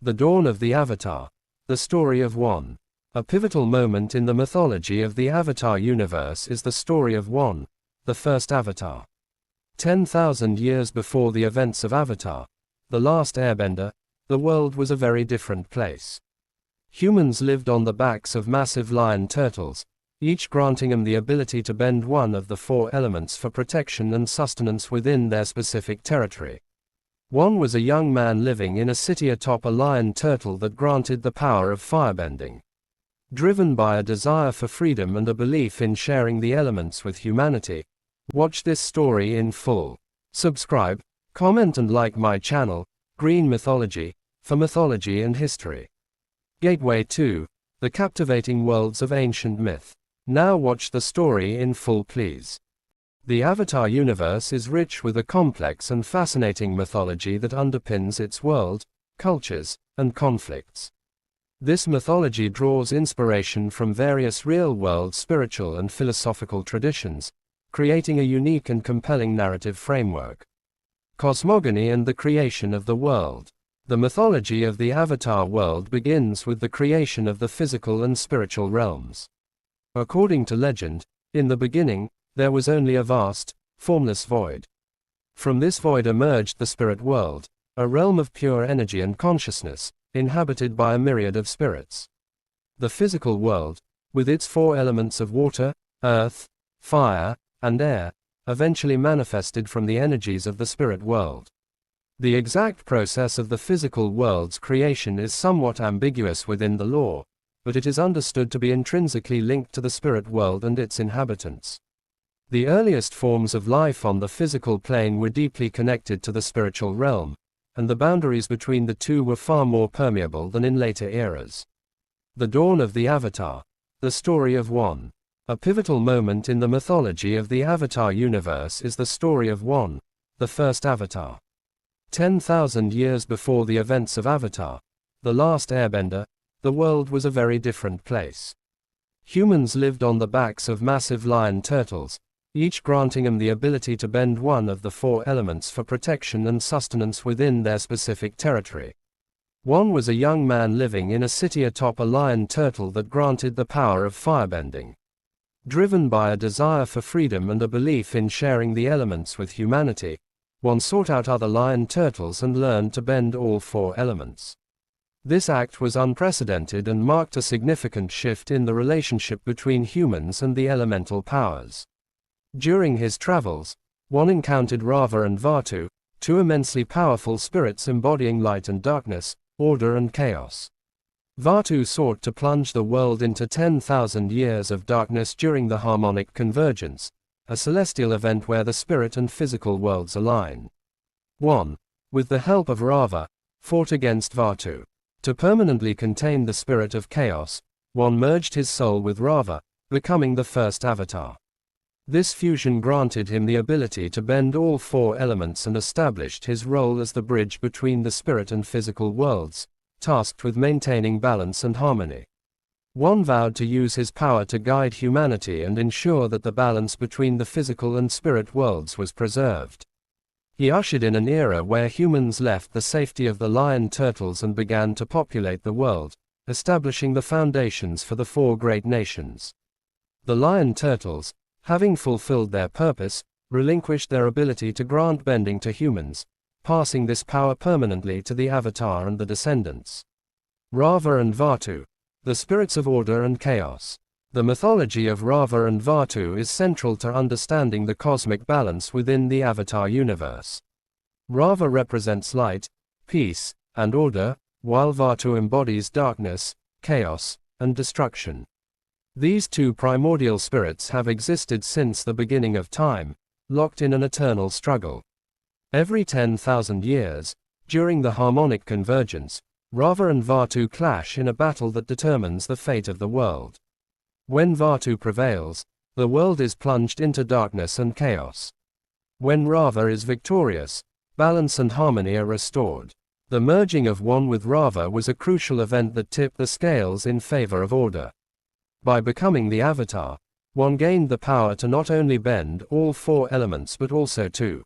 The dawn of the Avatar. The story of one. A pivotal moment in the mythology of the Avatar universe is the story of one, the first Avatar. 10,000 years before the events of Avatar, the last airbender, the world was a very different place. Humans lived on the backs of massive lion turtles, each granting them the ability to bend one of the four elements for protection and sustenance within their specific territory. One was a young man living in a city atop a lion turtle that granted the power of firebending. Driven by a desire for freedom and a belief in sharing the elements with humanity. Watch this story in full. Subscribe, comment and like my channel, Green Mythology, for mythology and history. Gateway 2, the captivating worlds of ancient myth. Now watch the story in full please. The Avatar universe is rich with a complex and fascinating mythology that underpins its world, cultures, and conflicts. This mythology draws inspiration from various real-world spiritual and philosophical traditions, creating a unique and compelling narrative framework. Cosmogony and the creation of the world. The mythology of the Avatar world begins with the creation of the physical and spiritual realms. According to legend, in the beginning, there was only a vast, formless void. From this void emerged the spirit world, a realm of pure energy and consciousness, inhabited by a myriad of spirits. The physical world, with its four elements of water, earth, fire, and air, eventually manifested from the energies of the spirit world. The exact process of the physical world's creation is somewhat ambiguous within the lore, but it is understood to be intrinsically linked to the spirit world and its inhabitants. The earliest forms of life on the physical plane were deeply connected to the spiritual realm, and the boundaries between the two were far more permeable than in later eras. The dawn of the Avatar. The story of one. A pivotal moment in the mythology of the Avatar universe is the story of one, the first Avatar. 10,000 years before the events of Avatar, the last airbender, the world was a very different place. Humans lived on the backs of massive lion turtles, each granting them the ability to bend one of the four elements for protection and sustenance within their specific territory. One was a young man living in a city atop a lion turtle that granted the power of firebending. Driven by a desire for freedom and a belief in sharing the elements with humanity, one sought out other lion turtles and learned to bend all four elements. This act was unprecedented and marked a significant shift in the relationship between humans and the elemental powers. During his travels, one encountered Raava and Vaatu, two immensely powerful spirits embodying light and darkness, order and chaos. Vaatu sought to plunge the world into 10,000 years of darkness during the Harmonic Convergence, a celestial event where the spirit and physical worlds align. 1. With the help of Raava, fought against Vaatu. To permanently contain the spirit of chaos, one merged his soul with Raava, becoming the first Avatar. This fusion granted him the ability to bend all four elements and established his role as the bridge between the spirit and physical worlds, tasked with maintaining balance and harmony. One vowed to use his power to guide humanity and ensure that the balance between the physical and spirit worlds was preserved. He ushered in an era where humans left the safety of the lion turtles and began to populate the world, establishing the foundations for the four great nations. The lion turtles, having fulfilled their purpose, relinquished their ability to grant bending to humans, passing this power permanently to the Avatar and the descendants. Raava and Vaatu. The spirits of order and chaos. The mythology of Raava and Vaatu is central to understanding the cosmic balance within the Avatar universe. Raava represents light, peace, and order, while Vaatu embodies darkness, chaos, and destruction. These two primordial spirits have existed since the beginning of time, locked in an eternal struggle. Every 10,000 years, during the Harmonic Convergence, Raava and Vaatu clash in a battle that determines the fate of the world. When Vaatu prevails, the world is plunged into darkness and chaos. When Raava is victorious, balance and harmony are restored. The merging of one with Raava was a crucial event that tipped the scales in favor of order. By becoming the Avatar, one gained the power to not only bend all four elements but also to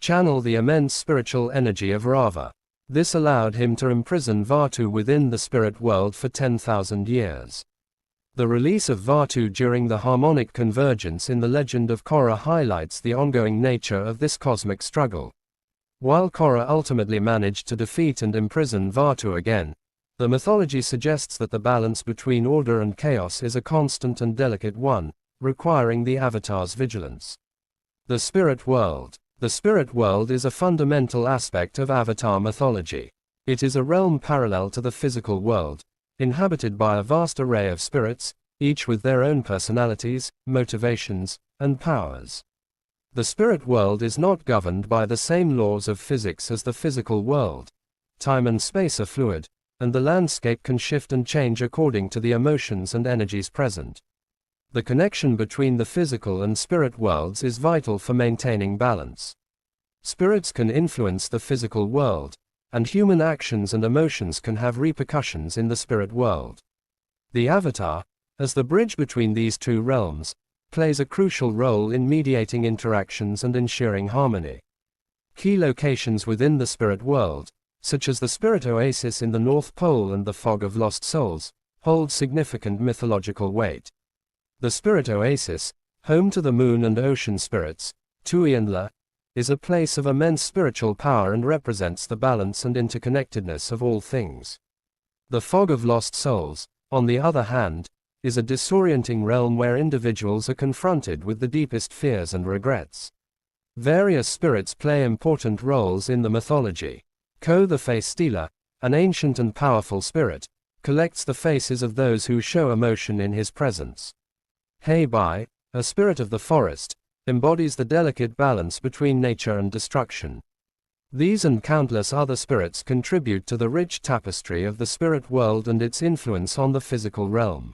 channel the immense spiritual energy of Raava. This allowed him to imprison Vaatu within the spirit world for 10,000 years. The release of Vaatu during the Harmonic Convergence in the legend of Korra highlights the ongoing nature of this cosmic struggle. While Korra ultimately managed to defeat and imprison Vaatu again, the mythology suggests that the balance between order and chaos is a constant and delicate one, requiring the Avatar's vigilance. The spirit world. The spirit world is a fundamental aspect of Avatar mythology. It is a realm parallel to the physical world, inhabited by a vast array of spirits, each with their own personalities, motivations, and powers. The spirit world is not governed by the same laws of physics as the physical world. Time and space are fluid, and the landscape can shift and change according to the emotions and energies present. The connection between the physical and spirit worlds is vital for maintaining balance. Spirits can influence the physical world, and human actions and emotions can have repercussions in the spirit world. The Avatar, as the bridge between these two realms, plays a crucial role in mediating interactions and ensuring harmony. Key locations within the spirit world, such as the Spirit Oasis in the North Pole and the Fog of Lost Souls, hold significant mythological weight. The Spirit Oasis, home to the moon and ocean spirits, Tui and La, is a place of immense spiritual power and represents the balance and interconnectedness of all things. The Fog of Lost Souls, on the other hand, is a disorienting realm where individuals are confronted with the deepest fears and regrets. Various spirits play important roles in the mythology. Ko the Face Stealer, an ancient and powerful spirit, collects the faces of those who show emotion in his presence. Hei Bai, a spirit of the forest, embodies the delicate balance between nature and destruction. These and countless other spirits contribute to the rich tapestry of the spirit world and its influence on the physical realm.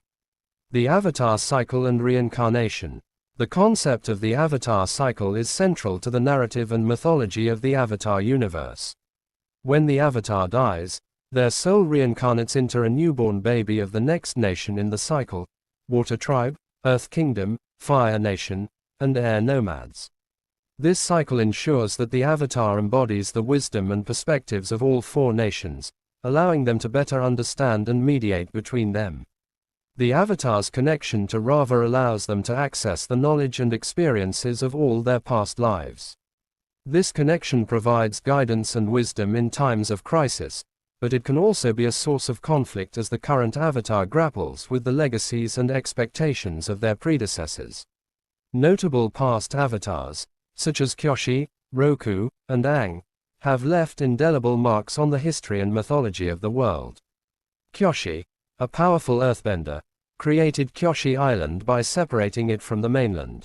The Avatar Cycle and Reincarnation. The concept of the Avatar Cycle is central to the narrative and mythology of the Avatar universe. When the Avatar dies, their soul reincarnates into a newborn baby of the next nation in the cycle: Water Tribe, Earth Kingdom, Fire Nation, and Air Nomads. This cycle ensures that the Avatar embodies the wisdom and perspectives of all four nations, allowing them to better understand and mediate between them. The Avatar's connection to Raava allows them to access the knowledge and experiences of all their past lives. This connection provides guidance and wisdom in times of crisis, but it can also be a source of conflict as the current Avatar grapples with the legacies and expectations of their predecessors. Notable past Avatars, such as Kyoshi, Roku, and Aang, have left indelible marks on the history and mythology of the world. Kyoshi, a powerful earthbender, created Kyoshi Island by separating it from the mainland.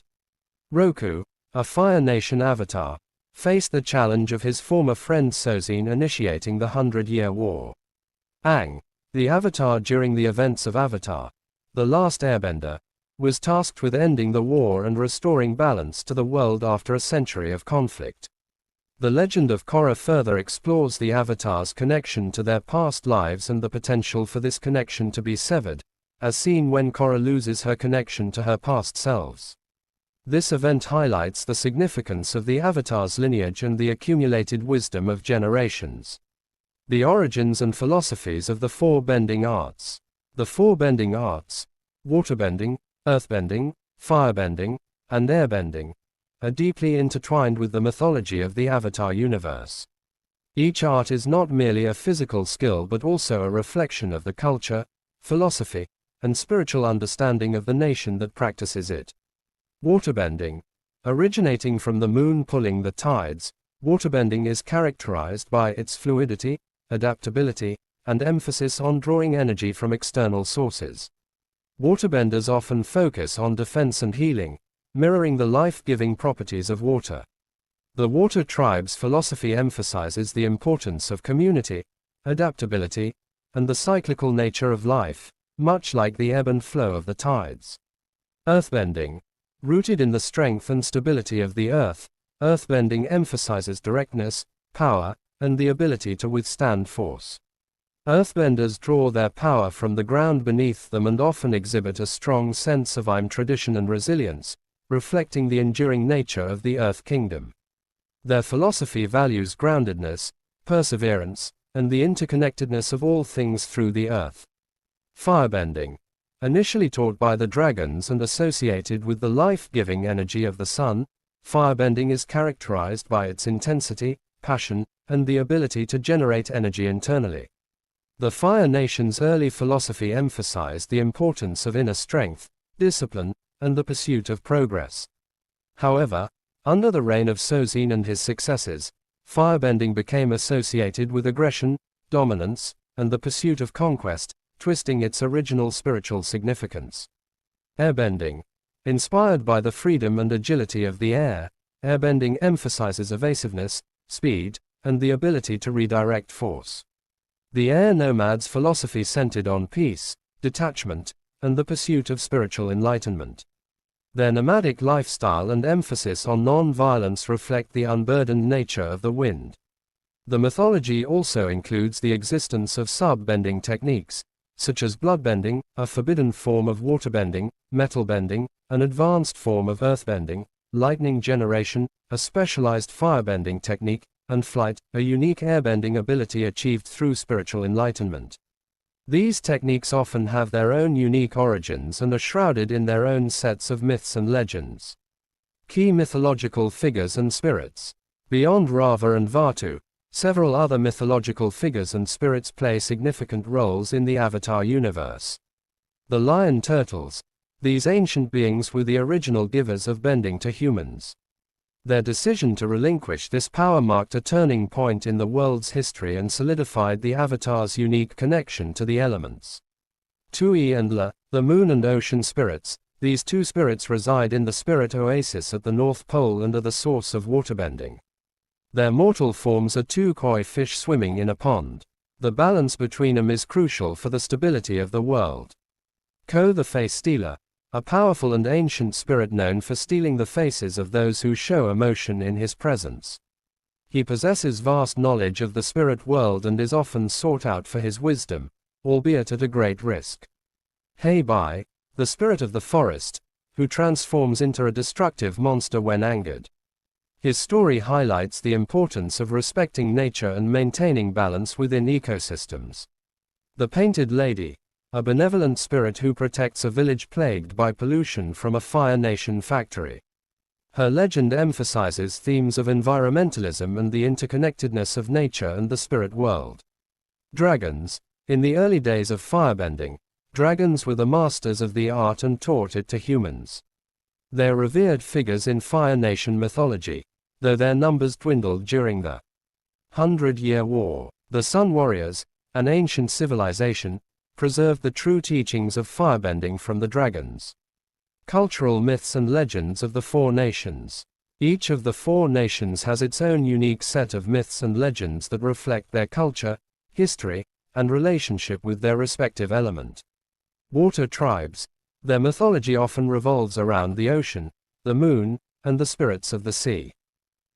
Roku, a Fire Nation Avatar, faced the challenge of his former friend Sozin initiating the 100-Year War. Aang, the Avatar during the events of Avatar, The Last Airbender, was tasked with ending the war and restoring balance to the world after a century of conflict. The legend of Korra further explores the Avatar's connection to their past lives and the potential for this connection to be severed, as seen when Korra loses her connection to her past selves. This event highlights the significance of the Avatar's lineage and the accumulated wisdom of generations. The origins and philosophies of the four bending arts. The four bending arts, waterbending, earthbending, firebending, and airbending, are deeply intertwined with the mythology of the Avatar universe. Each art is not merely a physical skill but also a reflection of the culture, philosophy, and spiritual understanding of the nation that practices it. Waterbending. Originating from the moon pulling the tides, waterbending is characterized by its fluidity, adaptability, and emphasis on drawing energy from external sources. Waterbenders often focus on defense and healing, mirroring the life-giving properties of water. The Water Tribe's philosophy emphasizes the importance of community, adaptability, and the cyclical nature of life, much like the ebb and flow of the tides. Earthbending. Rooted in the strength and stability of the earth, earthbending emphasizes directness, power, and the ability to withstand force. Earthbenders draw their power from the ground beneath them and often exhibit a strong sense of tradition and resilience, reflecting the enduring nature of the Earth Kingdom. Their philosophy values groundedness, perseverance, and the interconnectedness of all things through the earth. Firebending. Initially taught by the dragons and associated with the life-giving energy of the sun, firebending is characterized by its intensity, passion, and the ability to generate energy internally. The Fire Nation's early philosophy emphasized the importance of inner strength, discipline, and the pursuit of progress. However, under the reign of Sozin and his successors, firebending became associated with aggression, dominance, and the pursuit of conquest, twisting its original spiritual significance. Airbending. Inspired by the freedom and agility of the air, airbending emphasizes evasiveness, speed, and the ability to redirect force. The air nomads' philosophy centered on peace, detachment, and the pursuit of spiritual enlightenment. Their nomadic lifestyle and emphasis on non-violence reflect the unburdened nature of the wind. The mythology also includes the existence of sub-bending techniques, such as bloodbending, a forbidden form of waterbending, metal bending, an advanced form of earthbending, lightning generation, a specialized firebending technique, and flight, a unique airbending ability achieved through spiritual enlightenment. These techniques often have their own unique origins and are shrouded in their own sets of myths and legends. Key mythological figures and spirits. Beyond Raava and Vaatu, several other mythological figures and spirits play significant roles in the Avatar universe. The lion turtles. These ancient beings were the original givers of bending to humans. Their decision to relinquish this power marked a turning point in the world's history and solidified the Avatar's unique connection to the elements. Tui and La, the moon and ocean spirits. These two spirits reside in the spirit oasis at the North Pole and are the source of waterbending. Their mortal forms are two koi fish swimming in a pond. The balance between them is crucial for the stability of the world. Ko, the face stealer, a powerful and ancient spirit known for stealing the faces of those who show emotion in his presence. He possesses vast knowledge of the spirit world and is often sought out for his wisdom, albeit at a great risk. Hei Bai, the spirit of the forest, who transforms into a destructive monster when angered. His story highlights the importance of respecting nature and maintaining balance within ecosystems. The Painted Lady, a benevolent spirit who protects a village plagued by pollution from a Fire Nation factory. Her legend emphasizes themes of environmentalism and the interconnectedness of nature and the spirit world. Dragons. In the early days of firebending, dragons were the masters of the art and taught it to humans. They are revered figures in Fire Nation mythology, though their numbers dwindled during the 100-Year War. The Sun Warriors, an ancient civilization, preserved the true teachings of firebending from the dragons. Cultural myths and legends of the Four Nations. Each of the Four Nations has its own unique set of myths and legends that reflect their culture, history, and relationship with their respective element. Water tribes. Their mythology often revolves around the ocean, the moon, and the spirits of the sea.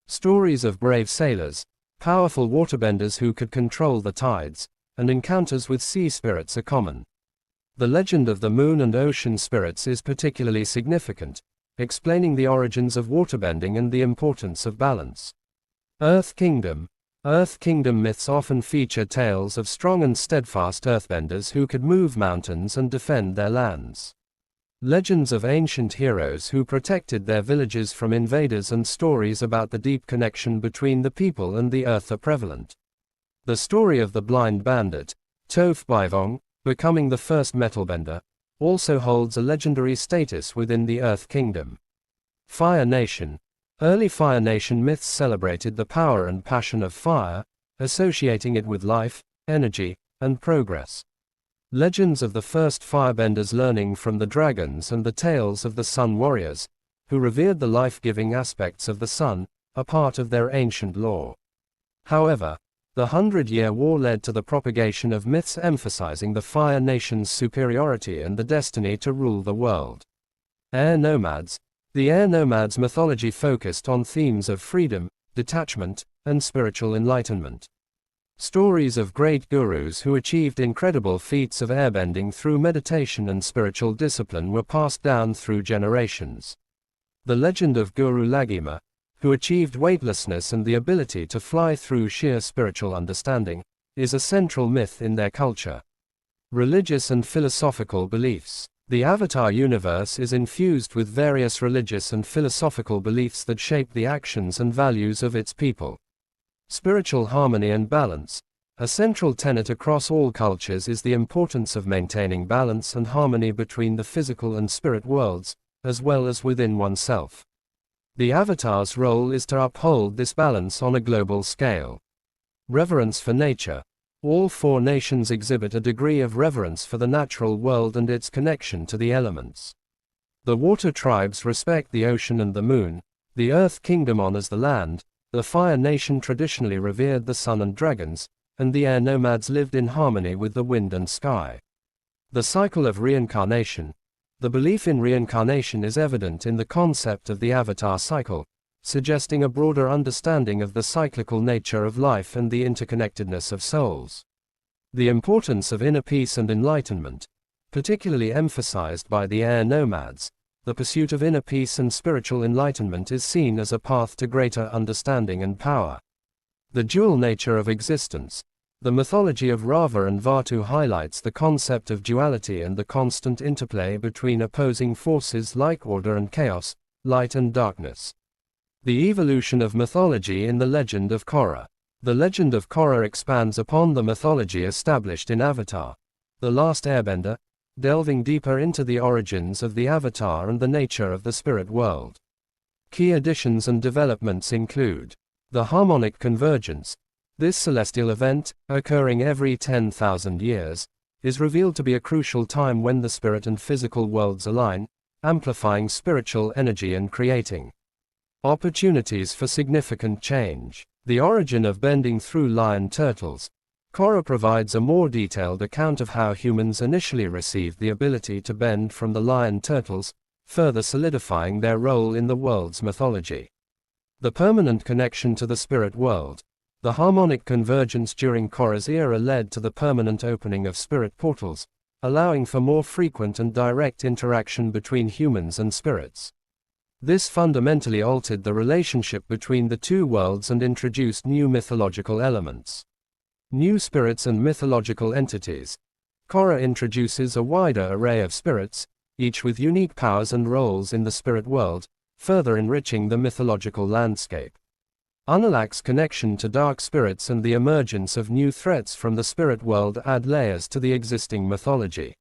Stories of brave sailors, powerful waterbenders who could control the tides, and encounters with sea spirits are common. The legend of the moon and ocean spirits is particularly significant, explaining the origins of waterbending and the importance of balance. Earth Kingdom. Earth Kingdom myths often feature tales of strong and steadfast earthbenders who could move mountains and defend their lands. Legends of ancient heroes who protected their villages from invaders and stories about the deep connection between the people and the earth are prevalent. The story of the blind bandit, Toph Baivong, becoming the first metalbender, also holds a legendary status within the Earth Kingdom. Fire Nation. Early Fire Nation myths celebrated the power and passion of fire, associating it with life, energy, and progress. Legends of the first firebenders learning from the dragons and the tales of the Sun Warriors, who revered the life-giving aspects of the sun, are part of their ancient lore. However, the 100-Year War led to the propagation of myths emphasizing the Fire Nation's superiority and the destiny to rule the world. Air Nomads. The Air Nomads mythology focused on themes of freedom, detachment, and spiritual enlightenment. Stories of great gurus who achieved incredible feats of airbending through meditation and spiritual discipline were passed down through generations. The legend of Guru Lagima, who achieved weightlessness and the ability to fly through sheer spiritual understanding, is a central myth in their culture. Religious and philosophical beliefs. The Avatar universe is infused with various religious and philosophical beliefs that shape the actions and values of its people. Spiritual harmony and balance. A central tenet across all cultures is the importance of maintaining balance and harmony between the physical and spirit worlds, as well as within oneself. The Avatar's role is to uphold this balance on a global scale. Reverence for nature. All 4 nations exhibit a degree of reverence for the natural world and its connection to the elements. The water tribes respect the ocean and the moon, the earth kingdom honors the land, the fire nation traditionally revered the sun and dragons, and the air nomads lived in harmony with the wind and sky. The cycle of reincarnation. The belief in reincarnation is evident in the concept of the Avatar cycle, suggesting a broader understanding of the cyclical nature of life and the interconnectedness of souls. The importance of inner peace and enlightenment, particularly emphasized by the air nomads. The pursuit of inner peace and spiritual enlightenment is seen as a path to greater understanding and power. The dual nature of existence. The mythology of Raava and Vaatu highlights the concept of duality and the constant interplay between opposing forces like order and chaos, light and darkness. The evolution of mythology in the legend of Korra. The legend of Korra expands upon the mythology established in Avatar, The Last Airbender, delving deeper into the origins of the Avatar and the nature of the spirit world. Key additions and developments include the Harmonic Convergence. This celestial event, occurring every 10,000 years, is revealed to be a crucial time when the spirit and physical worlds align, amplifying spiritual energy and creating opportunities for significant change. The origin of bending through lion turtles. Korra provides a more detailed account of how humans initially received the ability to bend from the lion turtles, further solidifying their role in the world's mythology. The permanent connection to the spirit world. The harmonic convergence during Korra's era led to the permanent opening of spirit portals, allowing for more frequent and direct interaction between humans and spirits. This fundamentally altered the relationship between the two worlds and introduced new mythological elements. New spirits and mythological entities. Korra introduces a wider array of spirits, each with unique powers and roles in the spirit world, further enriching the mythological landscape. Unalak's connection to dark spirits and the emergence of new threats from the spirit world add layers to the existing mythology.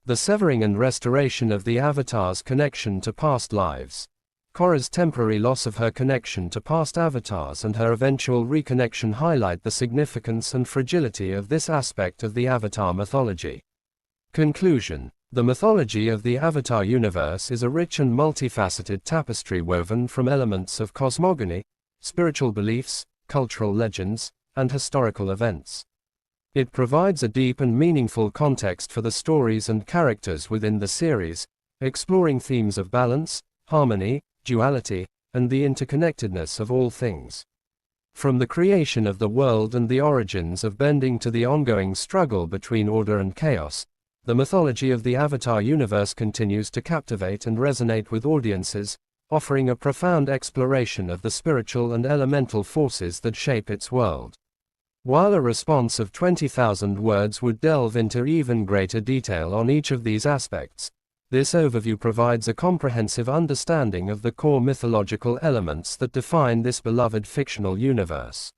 The severing and restoration of the Avatar's connection to past lives. Korra's temporary loss of her connection to past avatars and her eventual reconnection highlight the significance and fragility of this aspect of the Avatar mythology. Conclusion. The mythology of the Avatar universe is a rich and multifaceted tapestry woven from elements of cosmogony, spiritual beliefs, cultural legends, and historical events. It provides a deep and meaningful context for the stories and characters within the series, exploring themes of balance, harmony, duality, and the interconnectedness of all things. From the creation of the world and the origins of bending to the ongoing struggle between order and chaos, the mythology of the Avatar universe continues to captivate and resonate with audiences, offering a profound exploration of the spiritual and elemental forces that shape its world. While a response of 20,000 words would delve into even greater detail on each of these aspects, this overview provides a comprehensive understanding of the core mythological elements that define this beloved fictional universe.